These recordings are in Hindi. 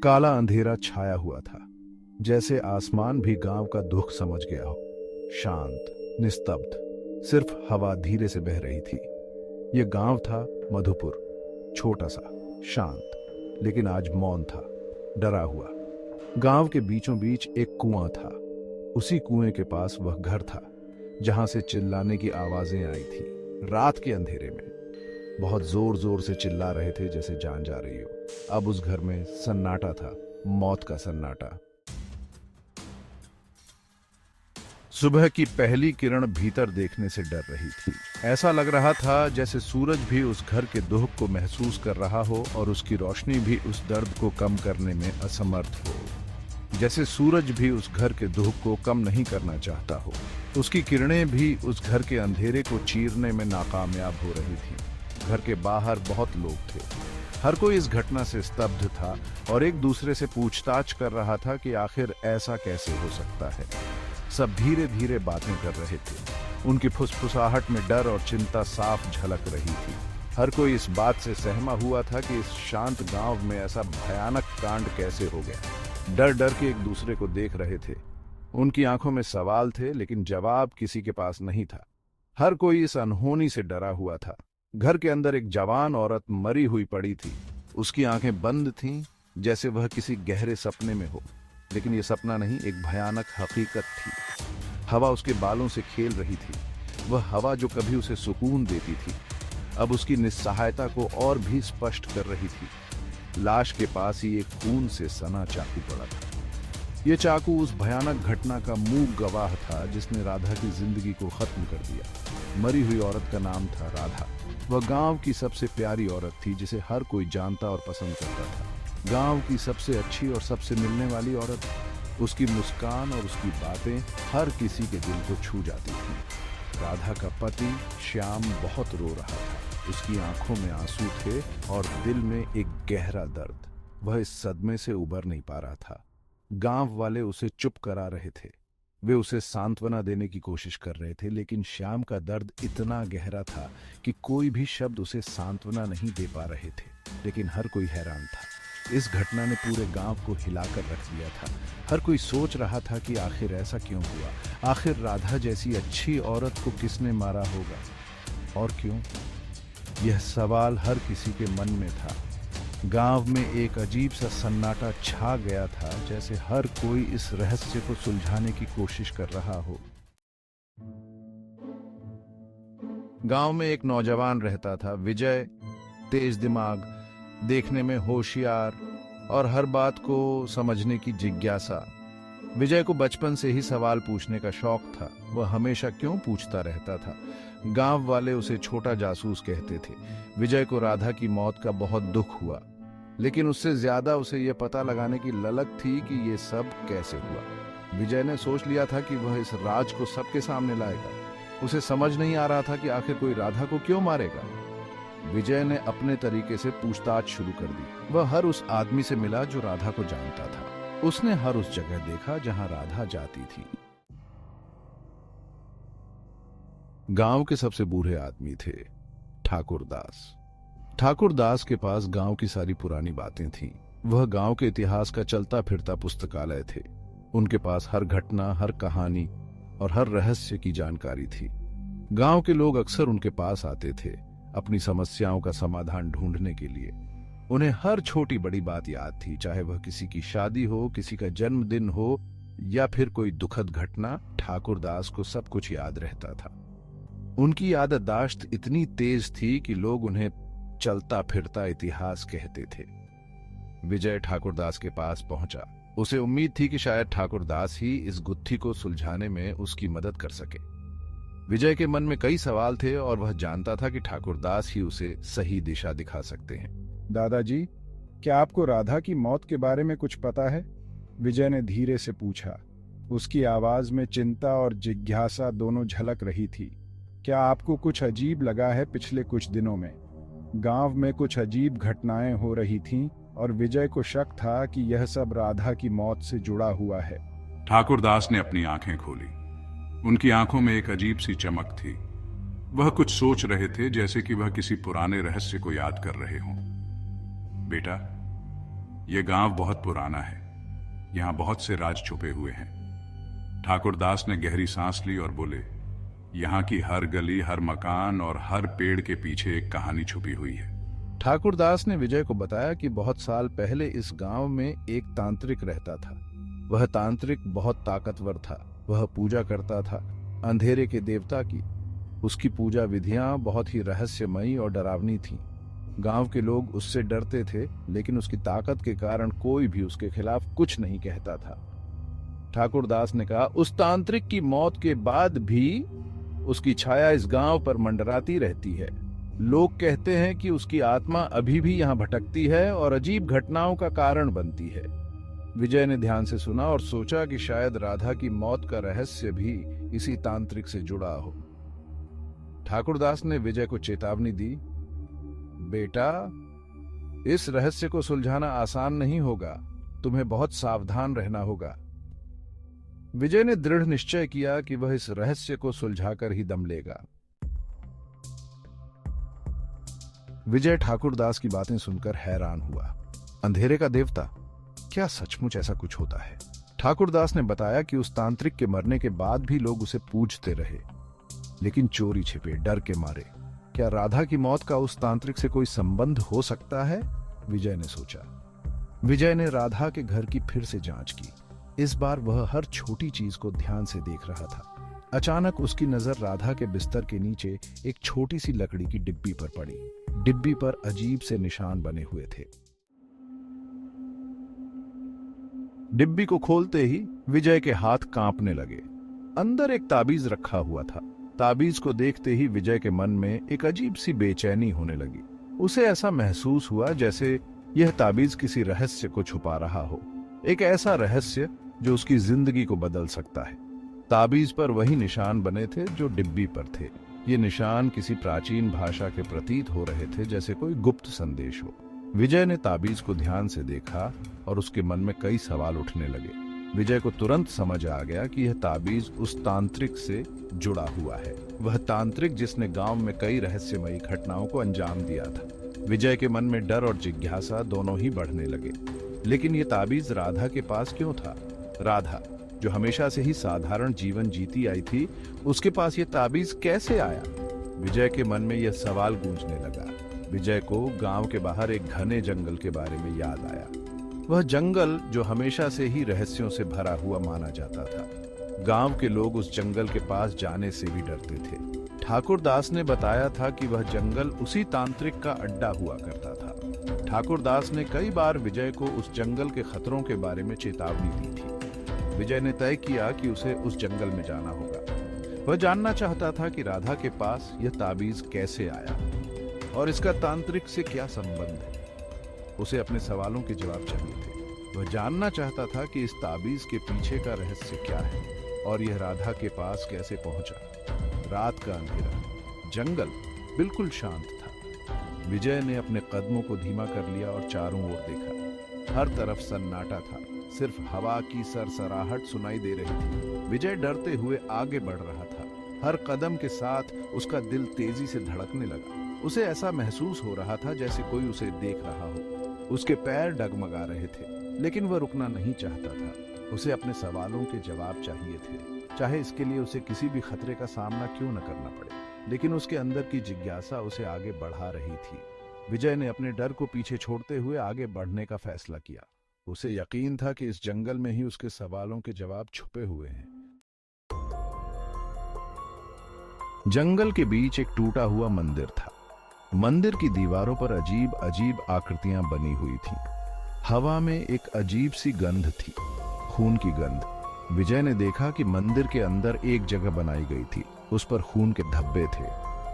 काला अंधेरा छाया हुआ था, जैसे आसमान भी गांव का दुख समझ गया हो। शांत, निस्तब्ध, सिर्फ हवा धीरे से बह रही थी। यह गांव था मधुपुर, छोटा सा, शांत, लेकिन आज मौन था, डरा हुआ। गांव के बीचों बीच एक कुआं था। उसी कुएं के पास वह घर था जहां से चिल्लाने की आवाजें आई थी। रात के अंधेरे में बहुत जोर जोर से चिल्ला रहे थे, जैसे जान जा रही हो। अब उस घर में सन्नाटा था, मौत का सन्नाटा। सुबह की पहली किरण भीतर देखने से डर रही थी। ऐसा लग रहा था जैसे सूरज भी उस घर के दुख को महसूस कर रहा हो और उसकी रोशनी भी उस दर्द को कम करने में असमर्थ हो। जैसे सूरज भी उस घर के दुख को कम नहीं करना चाहता हो। उसकी किरणें भी उस घर के अंधेरे को चीरने में नाकामयाब हो रही थी। घर के बाहर बहुत लोग थे। हर कोई इस घटना से स्तब्ध था और एक दूसरे से पूछताछ कर रहा था कि आखिर ऐसा कैसे हो सकता है। सब धीरे धीरे बातें कर रहे थे। उनकी फुसफुसाहट में डर और चिंता साफ झलक रही थी। हर कोई इस बात से सहमा हुआ था कि इस शांत गांव में ऐसा भयानक कांड कैसे हो गया। डर डर के एक दूसरे को देख रहे थे। उनकी आंखों में सवाल थे, लेकिन जवाब किसी के पास नहीं था। हर कोई इस अनहोनी से डरा हुआ था। घर के अंदर एक जवान औरत मरी हुई पड़ी थी। उसकी आंखें बंद थीं, जैसे वह किसी गहरे सपने में हो। लेकिन यह सपना नहीं, एक भयानक हकीकत थी। हवा उसके बालों से खेल रही थी। वह हवा जो कभी उसे सुकून देती थी, अब उसकी निस्सहायता को और भी स्पष्ट कर रही थी। लाश के पास ही एक खून से सना चाकू पड़ा था। यह चाकू उस भयानक घटना का मूक गवाह था जिसने राधा की जिंदगी को खत्म कर दिया। मरी हुई औरत का नाम था राधा। वह गांव की सबसे प्यारी औरत थी, जिसे हर कोई जानता और पसंद करता था। गांव की सबसे अच्छी और सबसे मिलने वाली औरत। उसकी मुस्कान और उसकी बातें हर किसी के दिल को छू जाती थी। राधा का पति श्याम बहुत रो रहा था। उसकी आंखों में आंसू थे और दिल में एक गहरा दर्द। वह इस सदमे से उबर नहीं पा रहा था। गांव वाले उसे चुप करा रहे थे। वे उसे सांत्वना देने की कोशिश कर रहे थे, लेकिन श्याम का दर्द इतना गहरा था कि कोई भी शब्द उसे सांत्वना नहीं दे पा रहे थे। लेकिन हर कोई हैरान था। इस घटना ने पूरे गांव को हिलाकर रख दिया था। हर कोई सोच रहा था कि आखिर ऐसा क्यों हुआ। आखिर राधा जैसी अच्छी औरत को किसने मारा होगा, और क्यों? यह सवाल हर किसी के मन में था। गांव में एक अजीब सा सन्नाटा छा गया था, जैसे हर कोई इस रहस्य को सुलझाने की कोशिश कर रहा हो। गांव में एक नौजवान रहता था, विजय। तेज दिमाग, देखने में होशियार और हर बात को समझने की जिज्ञासा। विजय को बचपन से ही सवाल पूछने का शौक था। वह हमेशा क्यों पूछता रहता था। गांव वाले उसे छोटा जासूस कहते थे। विजय को राधा की मौत का बहुत दुख हुआ, लेकिन उससे ज्यादा उसे यह पता लगाने की ललक थी कि यह सब कैसे हुआ। विजय ने सोच लिया था कि वह इस राज को सबके सामने लाएगा। उसे समझ नहीं आ रहा था कि आखिर कोई राधा को क्यों मारेगा। विजय ने अपने तरीके से पूछताछ शुरू कर दी। वह हर उस आदमी से मिला जो राधा को जानता था। उसने हर उस जगह देखा जहां राधा जाती थी। गांव के सबसे बूढ़े आदमी थे ठाकुर दास। ठाकुर दास के पास गांव की सारी पुरानी बातें थीं। वह गांव के इतिहास का चलता फिरता पुस्तकालय थे। उनके पास हर घटना, हर कहानी और हर रहस्य की जानकारी थी। गांव के लोग अक्सर उनके पास आते थे, अपनी समस्याओं का समाधान ढूंढने के लिए। उन्हें हर छोटी बड़ी बात याद थी, चाहे वह किसी की शादी हो, किसी का जन्मदिन हो या फिर कोई दुखद घटना। ठाकुर दास को सब कुछ याद रहता था। उनकी याददाश्त इतनी तेज थी कि लोग उन्हें चलता फिरता इतिहास कहते थे। विजय ठाकुर दास के पास पहुंचा। उसे उम्मीद थी कि शायद ठाकुर दास ही इस गुत्थी को सुलझाने में उसकी मदद कर सके। विजय के मन में कई सवाल थे और वह जानता था कि ठाकुर दास ही उसे सही दिशा दिखा सकते हैं। दादाजी, क्या आपको राधा की मौत के बारे में कुछ पता है? विजय ने धीरे से पूछा। उसकी आवाज में चिंता और जिज्ञासा दोनों झलक रही थी। क्या आपको कुछ अजीब लगा है पिछले कुछ दिनों में? गांव में कुछ अजीब घटनाएं हो रही थीं और विजय को शक था कि यह सब राधा की मौत से जुड़ा हुआ है। ठाकुर दास ने अपनी आंखें खोली। उनकी आंखों में एक अजीब सी चमक थी। वह कुछ सोच रहे थे, जैसे कि वह किसी पुराने रहस्य को याद कर रहे हों। बेटा, ये गांव बहुत पुराना है, यहां बहुत से राज छुपे हुए हैं। ठाकुरदास ने गहरी सांस ली और बोले, यहाँ की हर गली, हर मकान और हर पेड़ के पीछे एक कहानी छुपी हुई है। ठाकुरदास ने विजय को बताया कि बहुत साल पहले इस गांव में एक तांत्रिक रहता था। वह तांत्रिक बहुत ताकतवर था। वह पूजा करता था अंधेरे के देवता की। उसकी पूजा विधियां बहुत ही रहस्यमयी और डरावनी थीं। गांव के लोग उससे डरते थे, लेकिन उसकी ताकत के कारण कोई भी उसके खिलाफ कुछ नहीं कहता था। ठाकुरदास ने कहा, उस तांत्रिक की मौत के बाद भी उसकी छाया इस गांव पर मंडराती रहती है। लोग कहते हैं कि उसकी आत्मा अभी भी यहाँ भटकती है और अजीब घटनाओं का कारण बनती है। विजय ने ध्यान से सुना और सोचा कि शायद राधा की मौत का रहस्य भी इसी तांत्रिक से जुड़ा हो। ठाकुरदास ने विजय को चेतावनी दी, बेटा, इस रहस्य को सुलझाना आसान नहीं होगा। तुम्हें बहुत सावधान रहना होगा। विजय ने दृढ़ निश्चय किया कि वह इस रहस्य को सुलझाकर ही दम लेगा। विजय ठाकुरदास की बातें सुनकर हैरान हुआ। अंधेरे का देवता, क्या सचमुच ऐसा कुछ होता है? ठाकुरदास ने बताया कि उस तांत्रिक के मरने के बाद भी लोग उसे पूजते रहे, लेकिन चोरी छिपे, डर के मारे। क्या राधा की मौत का उस तांत्रिक से कोई संबंध हो सकता है? विजय ने सोचा। विजय ने राधा के घर की फिर से जांच की। इस बार वह हर छोटी चीज को ध्यान से देख रहा था। अचानक उसकी नजर राधा के बिस्तर के नीचे एक छोटी सी लकड़ी की डिब्बी पर पड़ी। डिब्बी पर अजीब से निशान बने हुए थे। डिब्बी को खोलते ही विजय के हाथ कांपने लगे। अंदर एक ताबीज रखा हुआ था। ताबीज को देखते ही विजय के मन में एक अजीब सी बेचैनी होने लगी। उसे ऐसा महसूस हुआ जैसे यह ताबीज किसी रहस्य को छुपा रहा हो, एक ऐसा रहस्य जो उसकी जिंदगी को बदल सकता है। ताबीज पर वही निशान बने थे जो डिब्बी पर थे। ये निशान किसी प्राचीन भाषा के प्रतीत हो रहे थे, जैसे कोई गुप्त संदेश हो। विजय ने ताबीज को ध्यान से देखा और उसके मन में कई सवाल उठने लगे। विजय को तुरंत समझ आ गया कि यह ताबीज उस तांत्रिक से जुड़ा हुआ है, वह तांत्रिक जिसने गांव में कई रहस्यमयी घटनाओं को अंजाम दिया था। विजय के मन में डर और जिज्ञासा दोनों ही बढ़ने लगे। लेकिन यह ताबीज राधा के पास क्यों था? राधा, जो हमेशा से ही साधारण जीवन जीती आई थी, उसके पास यह ताबीज कैसे आया? विजय के मन में यह सवाल गूंजने लगा। विजय को गांव के बाहर एक घने जंगल के बारे में याद आया। वह जंगल जो हमेशा से ही रहस्यों से भरा हुआ माना जाता था। गांव के लोग उस जंगल के पास जाने से भी डरते थे। ठाकुरदास ने बताया था कि वह जंगल उसी तांत्रिक का अड्डा हुआ करता था। ठाकुरदास ने कई बार विजय को उस जंगल के खतरों के बारे में चेतावनी दी थी। विजय ने तय किया कि उसे उस जंगल में जाना होगा। वह जानना चाहता था कि राधा के पास यह ताबीज कैसे आया और इसका तांत्रिक से क्या संबंध है। उसे अपने सवालों के जवाब चाहिए थे। वह जानना चाहता था कि इस ताबीज के पीछे का रहस्य क्या है और यह राधा के पास कैसे पहुंचा। रात का अंधेरा, जंगल बिल्कुल शांत था। विजय ने अपने कदमों को धीमा कर लिया और चारों ओर देखा। हर तरफ सन्नाटा था, सिर्फ हवा की सरसराहट सुनाई दे रही थी। विजय डरते हुए आगे बढ़ रहा था। हर कदम के साथ उसका दिल तेजी से धड़कने लगा। उसे ऐसा महसूस हो रहा था जैसे कोई उसे देख रहा हो। उसके पैर डगमगा रहे थे, लेकिन वह रुकना नहीं चाहता था। उसे अपने सवालों के जवाब चाहिए थे, चाहे इसके लिए उसे किसी भी खतरे का सामना क्यों न करना पड़े। लेकिन उसके अंदर की जिज्ञासा उसे आगे बढ़ा रही थी। विजय ने अपने डर को पीछे छोड़ते हुए आगे बढ़ने का फैसला किया। उसे यकीन था कि इस जंगल में ही उसके सवालों के जवाब छुपे हुए हैं। जंगल के बीच एक टूटा हुआ मंदिर था। मंदिर की दीवारों पर अजीब अजीब आकृतियां बनी हुई थीं। हवा में एक अजीब सी गंध थी, खून की गंध। विजय ने देखा कि मंदिर के अंदर एक जगह बनाई गई थी। उस पर खून के धब्बे थे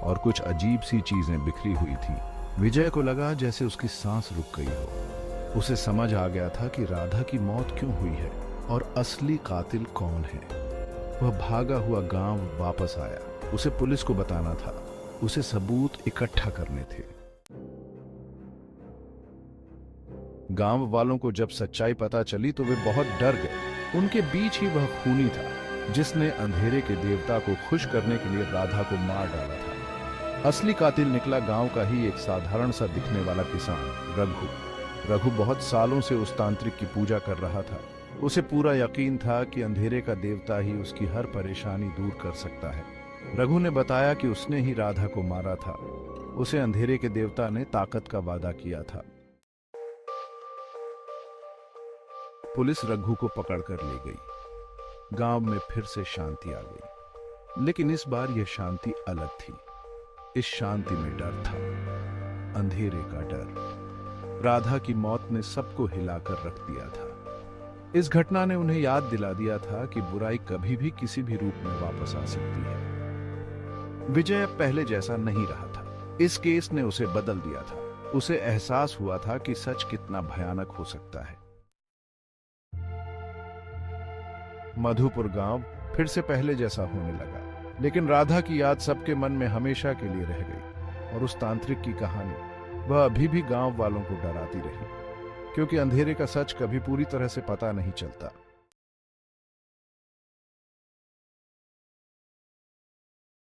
और कुछ अजीब सी चीजें बिखरी हुई थी। विजय को लगा जैसे उसकी सांस रुक गई हो। उसे समझ आ गया था कि राधा की मौत क्यों हुई है और असली कातिल कौन है। वह भागा हुआ गांव वापस आया। उसे पुलिस को बताना था। उसे सबूत इकट्ठा करने थे। गांव वालों को जब सच्चाई पता चली तो वे बहुत डर गए। उनके बीच ही वह खूनी था जिसने अंधेरे के देवता को खुश करने के लिए राधा को मार डाला था। असली कातिल निकला गांव का ही एक साधारण सा दिखने वाला किसान रघु। रघु बहुत सालों से उस तांत्रिक की पूजा कर रहा था। उसे पूरा यकीन था कि अंधेरे का देवता ही उसकी हर परेशानी दूर कर सकता है। रघु ने बताया कि उसने ही राधा को मारा था। उसे अंधेरे के देवता ने ताकत का वादा किया था। पुलिस रघु को पकड़कर ले गई। गांव में फिर से शांति आ गई, लेकिन इस बार यह शांति अलग थी। इस शांति में डर था, अंधेरे का डर। राधा की मौत ने सबको हिलाकर रख दिया था। इस घटना ने उन्हें याद दिला दिया था कि बुराई कभी भी किसी भी रूप में वापस आ सकती है। विजय अब पहले जैसा नहीं रहा था। इस केस ने उसे बदल दिया था। उसे एहसास हुआ था कि सच कितना भयानक हो सकता है। मधुपुर गांव फिर से पहले जैसा होने लगा, लेकिन राधा की याद सबके मन में हमेशा के लिए रह गई। और उस तांत्रिक की कहानी, वह अभी भी गांव वालों को डराती रही, क्योंकि अंधेरे का सच कभी पूरी तरह से पता नहीं चलता।